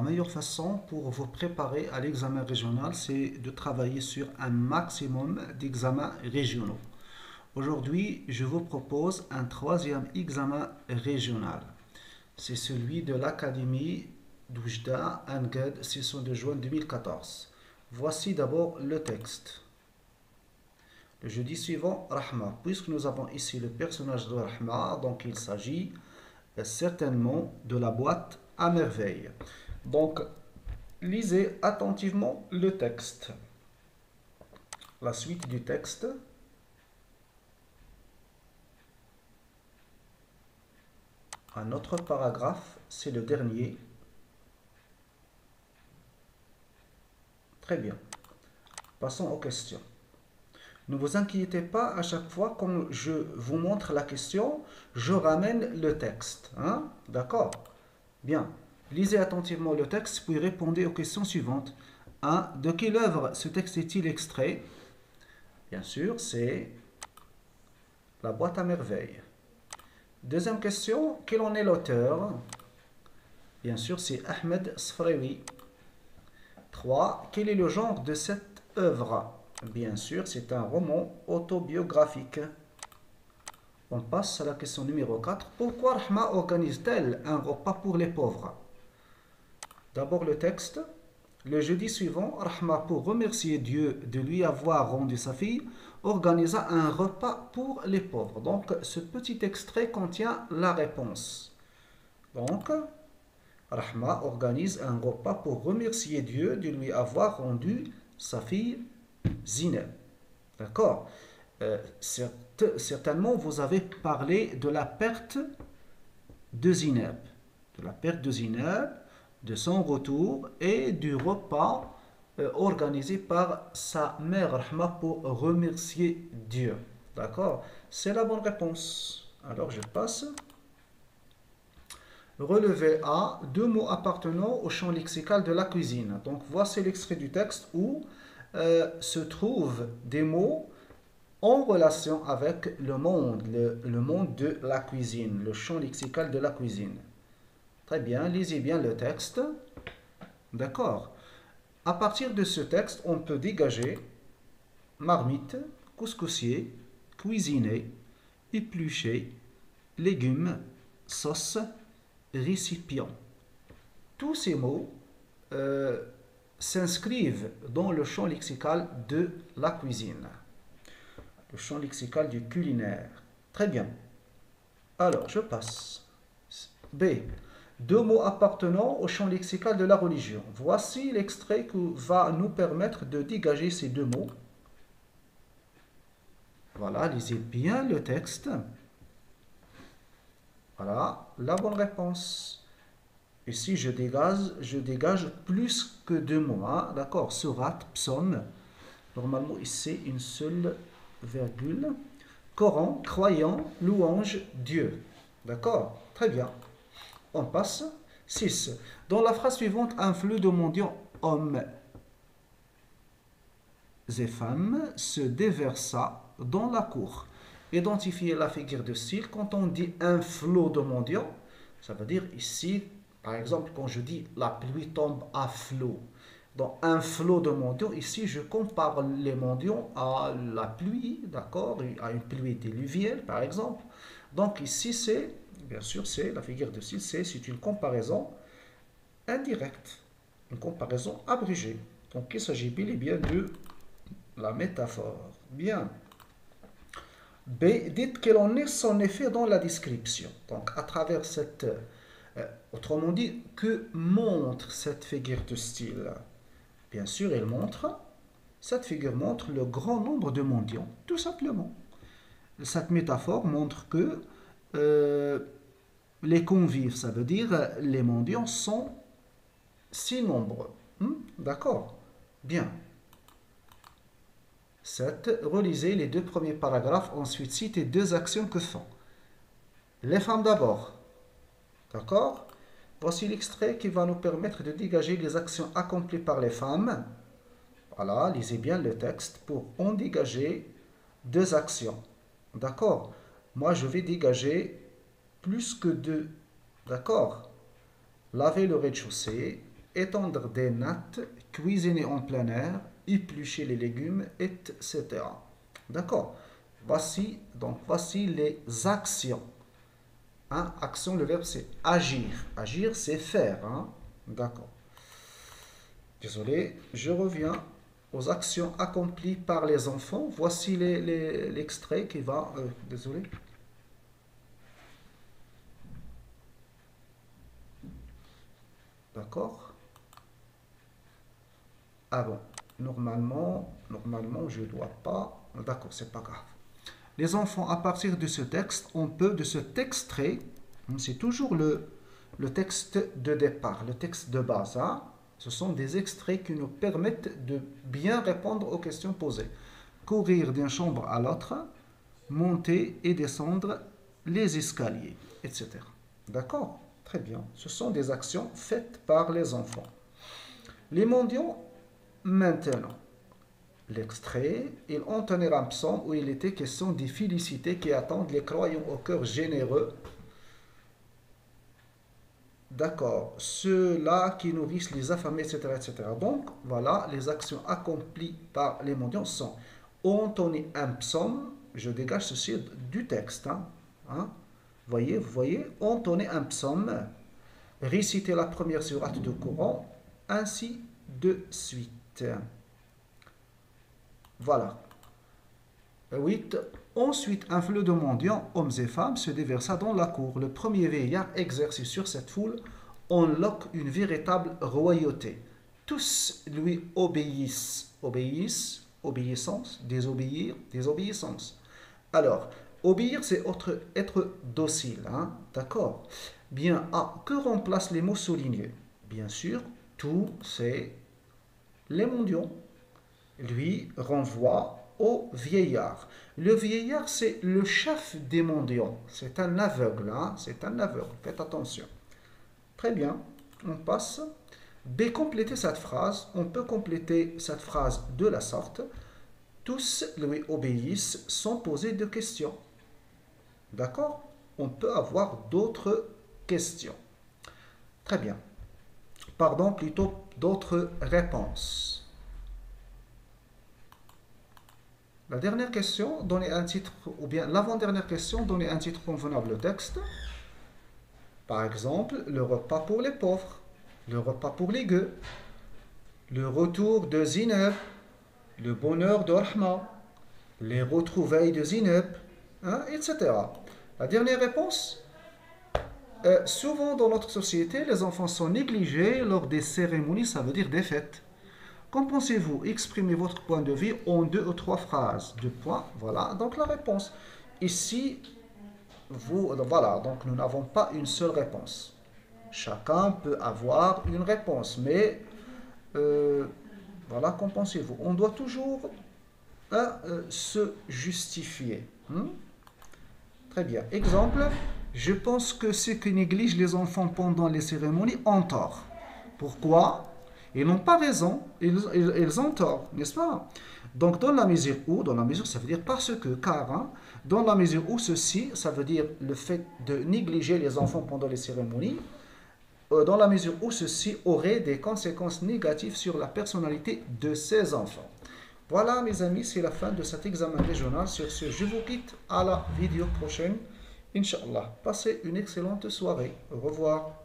meilleure façon pour vous préparer à l'examen régional, c'est de travailler sur un maximum d'examens régionaux. Aujourd'hui, je vous propose un troisième examen régional. C'est celui de l'Académie d'Oujda, Anged, session de juin 2014. Voici d'abord le texte. Le jeudi suivant, Rahma. Puisque nous avons ici le personnage de Rahma, donc il s'agit certainement de la boîte à merveille. Donc, lisez attentivement le texte. La suite du texte. Un autre paragraphe, c'est le dernier. Très bien. Passons aux questions. Ne vous inquiétez pas, à chaque fois quand je vous montre la question, je ramène le texte. Hein? D'accord? Bien. Lisez attentivement le texte, puis répondez aux questions suivantes. 1. De quelle œuvre ce texte est-il extrait? Bien sûr, c'est la boîte à merveille. Deuxième question, quel en est l'auteur? Bien sûr, c'est Ahmed Sfraoui. 3. Quel est le genre de cette œuvre? Bien sûr, c'est un roman autobiographique. On passe à la question numéro 4. Pourquoi Rahma organise-t-elle un repas pour les pauvres? D'abord le texte. Le jeudi suivant, Rahma, pour remercier Dieu de lui avoir rendu sa fille, organisa un repas pour les pauvres. Donc, ce petit extrait contient la réponse. Donc, Rahma organise un repas pour remercier Dieu de lui avoir rendu sa fille Zineb. D'accord? Certainement, vous avez parlé de la perte de Zineb. De la perte de Zineb, de son retour et du repas organisé par sa mère Rahma pour remercier Dieu. D'accord? C'est la bonne réponse. Alors, je passe. Relevé A, deux mots appartenant au champ lexical de la cuisine. Donc, voici l'extrait du texte où se trouvent des mots en relation avec le monde de la cuisine, le champ lexical de la cuisine. Très bien, lisez bien le texte. D'accord. À partir de ce texte, on peut dégager marmite, couscoussier, cuisiner, éplucher, légumes, sauce, récipient. Tous ces mots s'inscrivent dans le champ lexical de la cuisine, le champ lexical du culinaire. Très bien. Alors, je passe. B. Deux mots appartenant au champ lexical de la religion. Voici l'extrait qui va nous permettre de dégager ces deux mots. Voilà, lisez bien le texte. Voilà, la bonne réponse. Ici, je dégage plus que deux mots. Hein? D'accord, surat, psaume. Normalement, ici, une seule virgule. Coran, croyant, louange, Dieu. D'accord, très bien. On passe. 6. Dans la phrase suivante, un flux de mendiants hommes et femmes se déversa dans la cour. Identifiez la figure de style. Quand on dit un flot de mendiants, ça veut dire ici, par exemple, quand je dis la pluie tombe à flot. Dans un flot de mendiants, ici, je compare les mendiants à la pluie, d'accord, à une pluie diluvienne, par exemple. Donc ici, c'est, bien sûr, c'est la figure de style, c'est une comparaison indirecte, une comparaison abrégée. Donc il s'agit bel et bien de la métaphore. Bien. B. Dites quel en est son effet dans la description. Donc à travers cette... autrement dit, que montre cette figure de style? Bien sûr, cette figure montre le grand nombre de mendiants, tout simplement. Cette métaphore montre que les convives, ça veut dire les mendiants sont si nombreux. D'accord? Bien. 7. Relisez les deux premiers paragraphes, ensuite citez deux actions que font. Les femmes d'abord. D'accord? Voici l'extrait qui va nous permettre de dégager les actions accomplies par les femmes. Voilà, lisez bien le texte pour en dégager deux actions. D'accord? Moi, je vais dégager plus que deux. D'accord? Laver le rez-de-chaussée, étendre des nattes, cuisiner en plein air, éplucher les légumes, etc. D'accord? Voici les actions. Hein? Action, le verbe c'est agir. Agir, c'est faire. Hein? D'accord. Désolé, je reviens aux actions accomplies par les enfants. Voici l'extrait qui va... désolé. D'accord. Ah bon, normalement, je ne dois pas... D'accord, c'est pas grave. Les enfants, à partir de ce texte, on peut, de cet extrait, c'est toujours le texte de départ, le texte de base. Hein? Ce sont des extraits qui nous permettent de bien répondre aux questions posées. Courir d'une chambre à l'autre, monter et descendre les escaliers, etc. D'accord? Très bien. Ce sont des actions faites par les enfants. Les mendiants, maintenant. L'extrait, ils entonnaient un psaume où il était question des félicités qui attendent les croyants au cœur généreux. D'accord, ceux-là qui nourrissent les affamés, etc., etc. Donc, voilà, les actions accomplies par les mendiants sont entonner un psaume, je dégage ceci du texte. Hein. Vous voyez, entonner un psaume, réciter la première sourate du Coran, ainsi de suite. Voilà. 8. Ensuite, un flot de mendiants, hommes et femmes, se déversa dans la cour. Le premier vieillard exercé sur cette foule en loque une véritable royauté. Tous lui obéissent. Obéissance, désobéir, désobéissance. Alors, obéir, c'est être docile. Hein? D'accord? Bien, que remplacent les mots soulignés? Bien sûr, tout, c'est les mendiants. Lui renvoie au vieillard. Le vieillard, c'est le chef des mendiants. C'est un aveugle. Hein? C'est un aveugle. Faites attention. Très bien. On passe. B. Compléter cette phrase. On peut compléter cette phrase de la sorte. Tous lui obéissent sans poser de questions. D'accord? On peut avoir d'autres questions. Très bien. Pardon, plutôt d'autres réponses. La dernière question, donner un titre, ou bien l'avant-dernière question, donner un titre convenable au texte. Par exemple, le repas pour les pauvres, le repas pour les gueux, le retour de Zineb, le bonheur de Rahma, les retrouvailles de Zineb, hein, etc. La dernière réponse, souvent dans notre société, les enfants sont négligés lors des cérémonies, ça veut dire des fêtes. Qu'en pensez-vous? Exprimez votre point de vue en 2 ou 3 phrases. 2 points, voilà, donc la réponse. Ici, voilà, donc nous n'avons pas une seule réponse. Chacun peut avoir une réponse, mais voilà, qu'en pensez-vous? On doit toujours se justifier. Très bien. Exemple, je pense que ceux qui négligent les enfants pendant les cérémonies ont tort. Pourquoi? Ils n'ont pas raison, ils ont tort, n'est-ce pas? Donc, dans la mesure où, ça veut dire parce que, car, hein, dans la mesure où ceci, ça veut dire le fait de négliger les enfants pendant les cérémonies, dans la mesure où ceci aurait des conséquences négatives sur la personnalité de ces enfants. Voilà, mes amis, c'est la fin de cet examen régional. Sur ce, je vous quitte à la vidéo prochaine. Inch'Allah. Passez une excellente soirée. Au revoir.